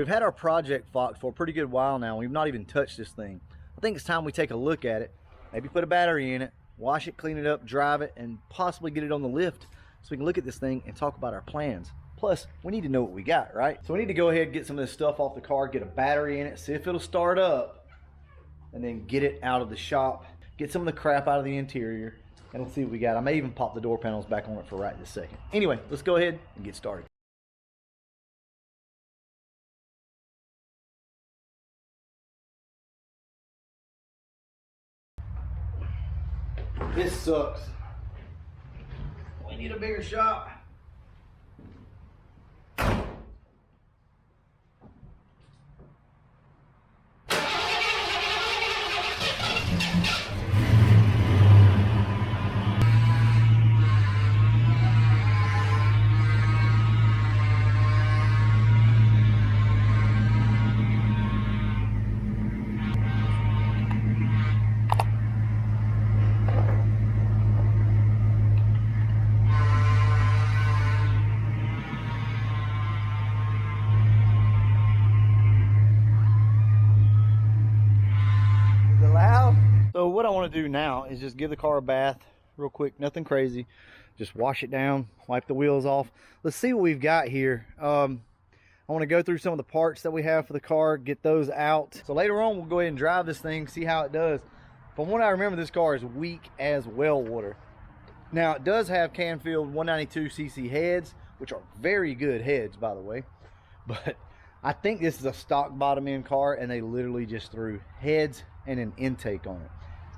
we've had our Project Fox for a pretty good while now. We've not even touched this thing. I think it's time we take a look at it, maybe put a battery in it, wash it, clean it up, drive it, and possibly get it on the lift so we can look at this thing and talk about our plans. Plus, we need to know what we got, right? So we need to go ahead and get some of this stuff off the car, get a battery in it, see if it'll start up, and then get it out of the shop, get some of the crap out of the interior, and we'll see what we got. I may even pop the door panels back on it for right this second. Anyway, let's go ahead and get started. This sucks. We need a bigger shop. So what I want to do now is just give the car a bath real quick, nothing crazy. Just wash it down, wipe the wheels off. Let's see what we've got here. I want to go through some of the parts that we have for the car, get those out. So later on, we'll go ahead and drive this thing, see how it does. From what I remember, this car is weak as well water. Now, it does have Canfield 192cc heads, which are very good heads, by the way. But I think this is a stock bottom end car, and they literally just threw heads and an intake on it.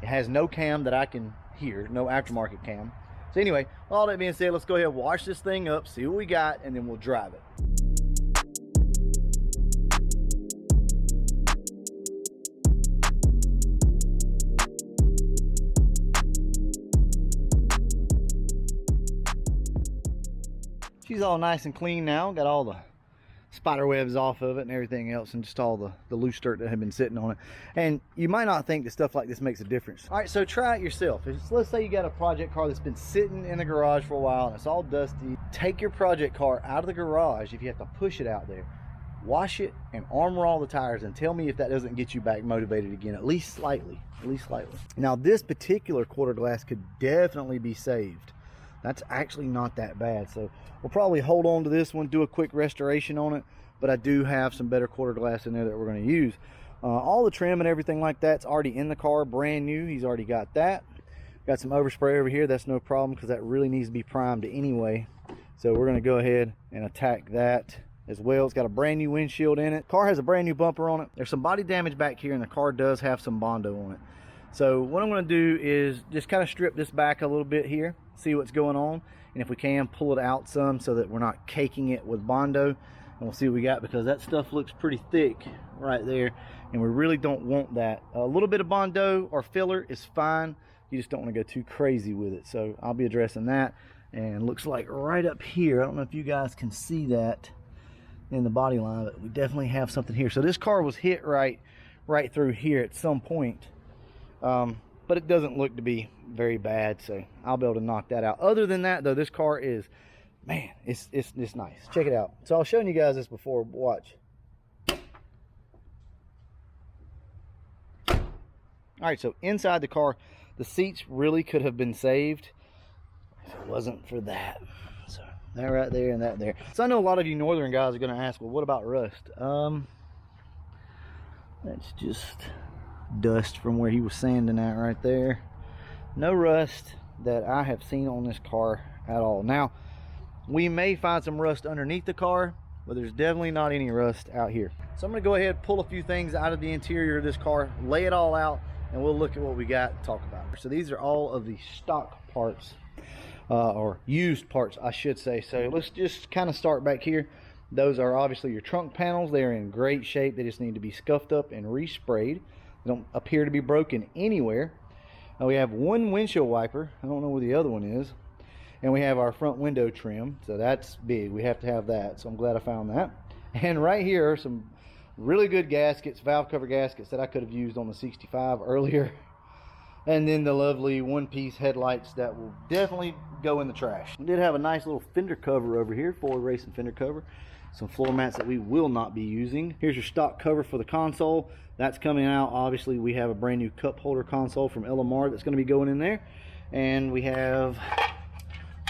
It has no cam that I can hear, no aftermarket cam. So anyway, all that being said, let's go ahead and wash this thing up, see what we got, and then we'll drive it. She's all nice and clean now, got all the spider webs off of it and everything else, and just all the loose dirt that had been sitting on it. And you might not think that stuff like this makes a difference. All right, so try it yourself. Let's say you got a project car that's been sitting in the garage for a while and it's all dusty. Take your project car out of the garage if you have to push it out there, wash it and armor all the tires, and tell me if that doesn't get you back motivated again, at least slightly. Now this particular quarter glass could definitely be saved. That's actually not that bad. So we'll probably hold on to this one, do a quick restoration on it, but I do have some better quarter glass in there that we're going to use. All the trim and everything like that's already in the car, brand new. He's already got that. Got some overspray over here. That's no problem because that really needs to be primed anyway. So we're going to go ahead and attack that as well. It's got a brand new windshield in it. Car has a brand new bumper on it. There's some body damage back here, and the car does have some Bondo on it. So what I'm going to do is just kind of strip this back a little bit here, see what's going on, and if we can, pull it out some so that we're not caking it with Bondo. And we'll see what we got, because that stuff looks pretty thick right there, and we really don't want that. A little bit of Bondo or filler is fine. You just don't want to go too crazy with it. So I'll be addressing that. And looks like right up here, I don't know if you guys can see that in the body line, but we definitely have something here. So this car was hit right through here at some point. But it doesn't look to be very bad, so I'll be able to knock that out. Other than that, though, this car is, man, it's nice. Check it out. So I was showing you guys this before. Watch. All right, so inside the car, the seats really could have been saved if it wasn't for that. So that right there and that there. So I know a lot of you northern guys are going to ask, well, what about rust? That's just dust from where he was sanding at right there. No rust that I have seen on this car at all. Now, we may find some rust underneath the car, but there's definitely not any rust out here. So I'm going to go ahead, pull a few things out of the interior of this car, lay it all out, and we'll look at what we got and talk about it. So these are all of the stock parts, or used parts, I should say. So let's just kind of start back here. Those are obviously your trunk panels. They are in great shape. They just need to be scuffed up and resprayed. They don't appear to be broken anywhere. We have one windshield wiper. I don't know where the other one is. And we have our front window trim. So that's big. We have to have that. So I'm glad I found that. And right here are some really good gaskets, valve cover gaskets that I could have used on the 65 earlier. And then the lovely one-piece headlights that will definitely go in the trash. We did have a nice little fender cover over here, forward racing fender cover. some floor mats that we will not be using. Here's your stock cover for the console. That's coming out. Obviously, we have a brand new cup holder console from LMR that's going to be going in there. And we have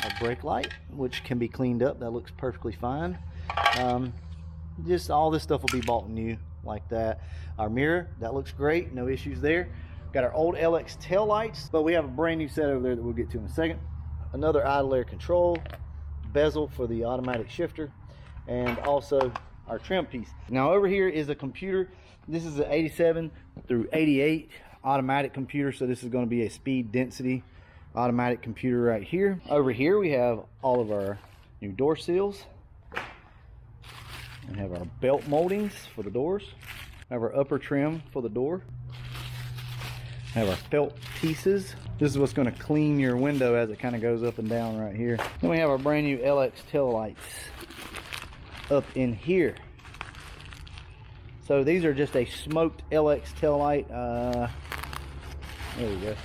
a brake light, which can be cleaned up. That looks perfectly fine. Just all this stuff will be bought new like that. Our mirror, that looks great. No issues there. Got our old LX tail lights, but we have a brand new set over there that we'll get to in a second. Another idle air control, bezel for the automatic shifter, and also our trim piece. Now over here is a computer. This is an 87 through 88 automatic computer, so this is going to be a speed density automatic computer right here. Over here we have all of our new door seals. We have our belt moldings for the doors. We have our upper trim for the door. We have our felt pieces. This is what's going to clean your window as it kind of goes up and down right here. Then we have our brand new LX tail lights up in here. So these are just a smoked LX tail light. There we go.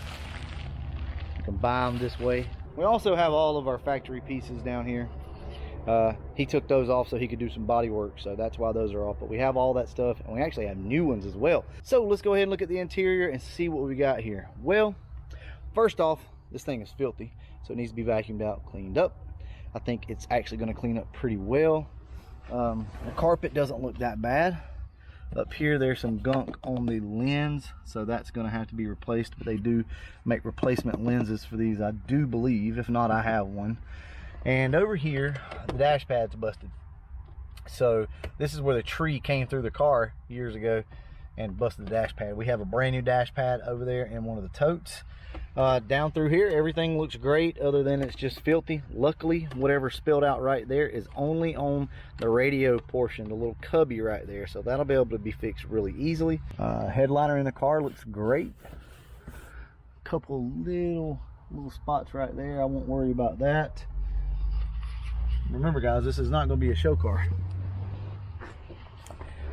You can buy them this way. We also have all of our factory pieces down here. He took those off so he could do some body work, so that's why those are off. But we have all that stuff, and we actually have new ones as well. So let's go ahead and look at the interior and see what we got here. Well, first off, this thing is filthy, so it needs to be vacuumed out, cleaned up. I think it's actually going to clean up pretty well. The carpet doesn't look that bad. Up here there's some gunk on the lens, so that's going to have to be replaced, but they do make replacement lenses for these, I do believe. If not, I have one. And over here the dash pad's busted, so this is where the tree came through the car years ago and busted the dash pad. We have a brand new dash pad over there in one of the totes. Down through here everything looks great, other than it's just filthy. Luckily, whatever spilled out right there is only on the radio portion, the little cubby right there, so that'll be able to be fixed really easily. Headliner in the car looks great. Couple little spots right there, I won't worry about that. Remember guys, this is not going to be a show car.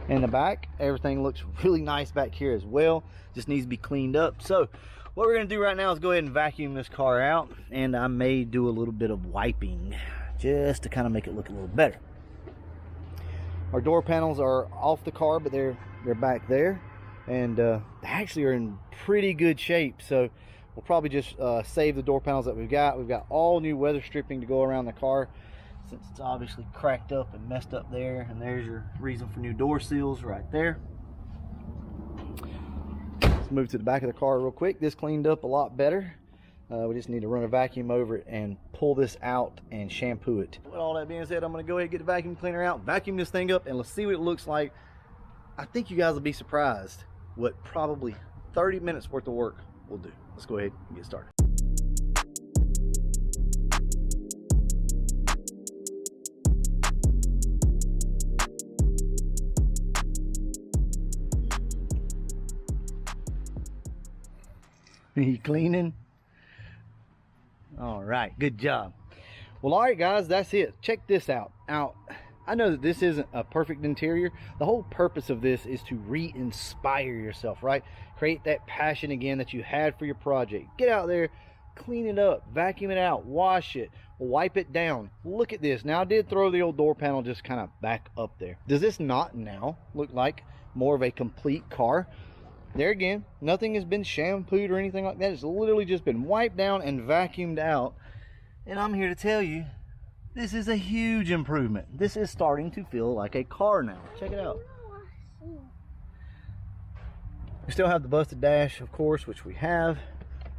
In the back, everything looks really nice back here as well. Just needs to be cleaned up. So what we're going to do right now is go ahead and vacuum this car out, and I may do a little bit of wiping just to kind of make it look a little better. Our door panels are off the car, but they're back there, and they actually are in pretty good shape. So we'll probably just save the door panels that we've got. We've got all new weather stripping to go around the car, since it's obviously cracked up and messed up there. And there's your reason for new door seals right there. Let's move to the back of the car real quick. This cleaned up a lot better. We just need to run a vacuum over it and pull this out and shampoo it. With all that being said, I'm going to go ahead and get the vacuum cleaner out, vacuum this thing up, and let's see what it looks like. I think you guys will be surprised what probably 30 minutes worth of work will do. Let's go ahead and get started. Are you cleaning? All right, good job. Well, all right guys, that's it. Check this out. Now, I know that this isn't a perfect interior. The whole purpose of this is to re-inspire yourself, right? Create that passion again that you had for your project. Get out there, clean it up, vacuum it out, wash it, wipe it down. Look at this. Now, I did throw the old door panel just kind of back up there. Does this not now look like more of a complete car? There again, nothing has been shampooed or anything like that. It's literally just been wiped down and vacuumed out. And I'm here to tell you, this is a huge improvement. This is starting to feel like a car now. Check it out. We still have the busted dash, of course, which we have.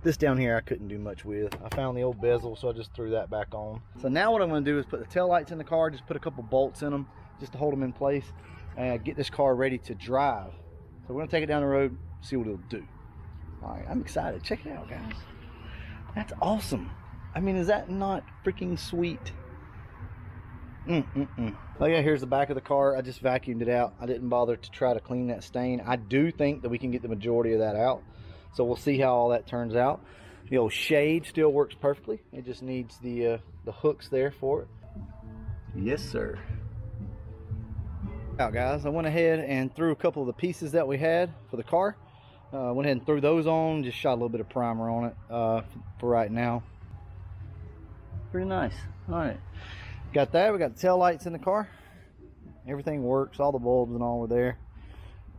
This down here I couldn't do much with. I found the old bezel, so I just threw that back on. So now what I'm going to do is put the tail lights in the car, just put a couple bolts in them, just to hold them in place, and get this car ready to drive. So we're going to take it down the road, see what it'll do. All right, I'm excited. Check it out, guys. That's awesome. I mean, is that not freaking sweet? Oh yeah, here's the back of the car. I just vacuumed it out. I didn't bother to try to clean that stain. I do think that we can get the majority of that out, so we'll see how all that turns out. The old shade still works perfectly. It just needs the hooks there for it. Yes, sir. Out, guys, I went ahead and threw a couple of the pieces that we had for the car. Went ahead and threw those on. Just shot a little bit of primer on it for right now. Pretty nice. All right, got that. We got the tail lights in the car. Everything works. All the bulbs and all were there.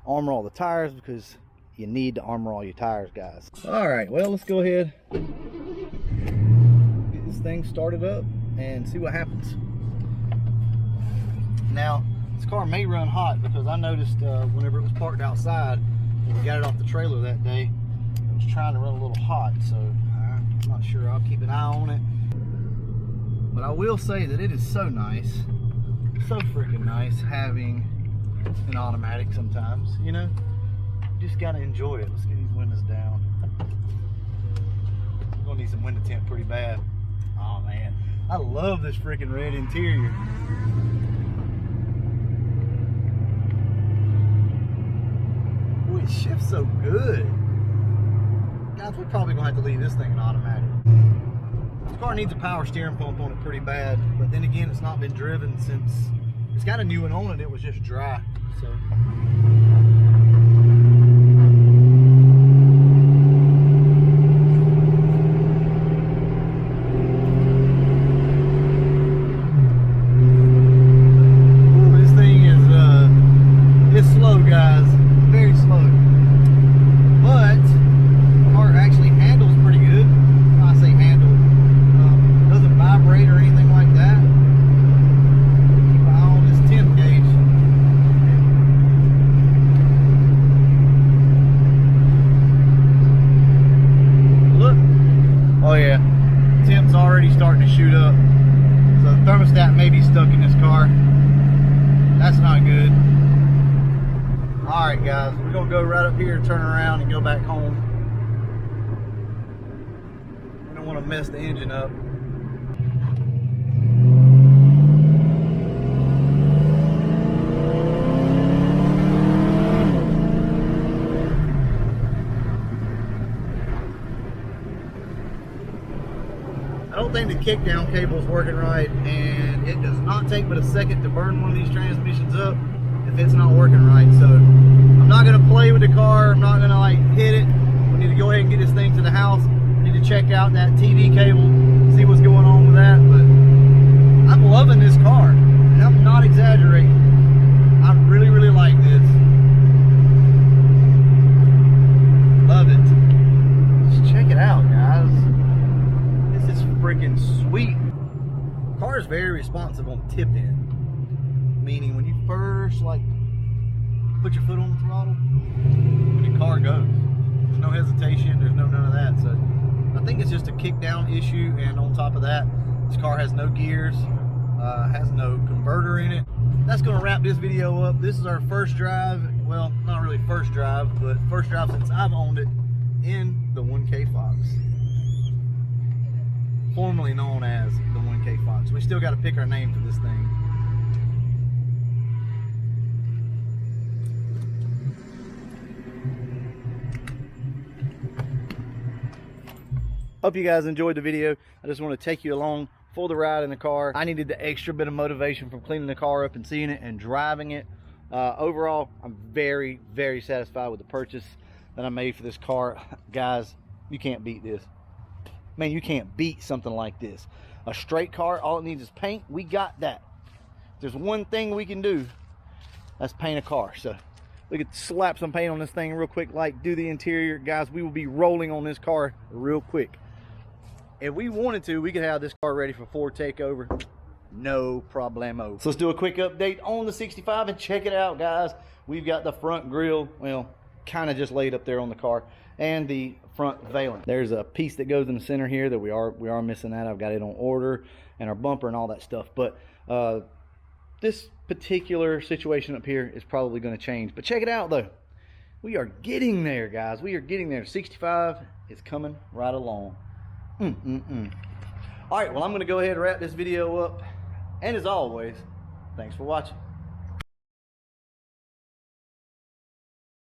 Armor all the tires because you need to armor all your tires, guys. All right, well, let's go ahead, get this thing started up and see what happens. Now, this car may run hot because I noticed whenever it was parked outside, when we got it off the trailer that day, it was trying to run a little hot, so I'm not sure. I'll keep an eye on it. But I will say that it is so nice, so freaking nice having an automatic sometimes, you know? You just gotta enjoy it. Let's get these windows down. We're gonna need some window tint pretty bad. Oh man, I love this freaking red interior. Ooh, it shifts so good. Guys, we're probably gonna have to leave this thing in automatic. This car needs a power steering pump on it pretty bad, but then again, it's not been driven since, it's got a new one on it, it was just dry, so. Oh yeah, temp's already starting to shoot up. So the thermostat may be stuck in this car. That's not good. All right guys, we're gonna go right up here, turn around and go back home. We don't wanna mess the engine up. I don't think the kickdown cable is working right, and it does not take but a second to burn one of these transmissions up if it's not working right. So I'm not going to play with the car. I'm not going to like hit it. We need to go ahead and get this thing to the house. We need to check out that TV cable, see what's going on with that. But I'm loving this car, and I'm not exaggerating. I really, really like this. Love it. Just check it out, guys. This is freaking sweet. The car is very responsive on tip in, meaning when you first like put your foot on the throttle, the car goes. There's no hesitation, there's none of that. So I think it's just a kick down issue, and on top of that, this car has no gears, has no converter in it. That's gonna wrap this video up. This is our first drive, well, not really first drive, but first drive since I've owned it in the 1K Fox. Formerly known as the 1K Fox. We still got to pick our name for this thing. Hope you guys enjoyed the video. I just want to take you along for the ride in the car. I needed the extra bit of motivation from cleaning the car up and seeing it and driving it. Overall, I'm very, very satisfied with the purchase that I made for this car. Guys, you can't beat this. Man, you can't beat something like this. A straight car, all it needs is paint. We got that. If there's one thing we can do, that's paint a car. So we could slap some paint on this thing real quick, like do the interior. Guys, we will be rolling on this car real quick. If we wanted to, we could have this car ready for Ford takeover. No problemo. So let's do a quick update on the 65 and check it out, guys. We've got the front grille, well, kind of just laid up there on the car, and the front veiling. There's a piece that goes in the center here that we are missing that. I've got it on order, and our bumper and all that stuff. But this particular situation up here is probably going to change. But check it out though. We are getting there, guys. We are getting there. 65 is coming right along. All right, well, I'm going to go ahead and wrap this video up. And as always, thanks for watching.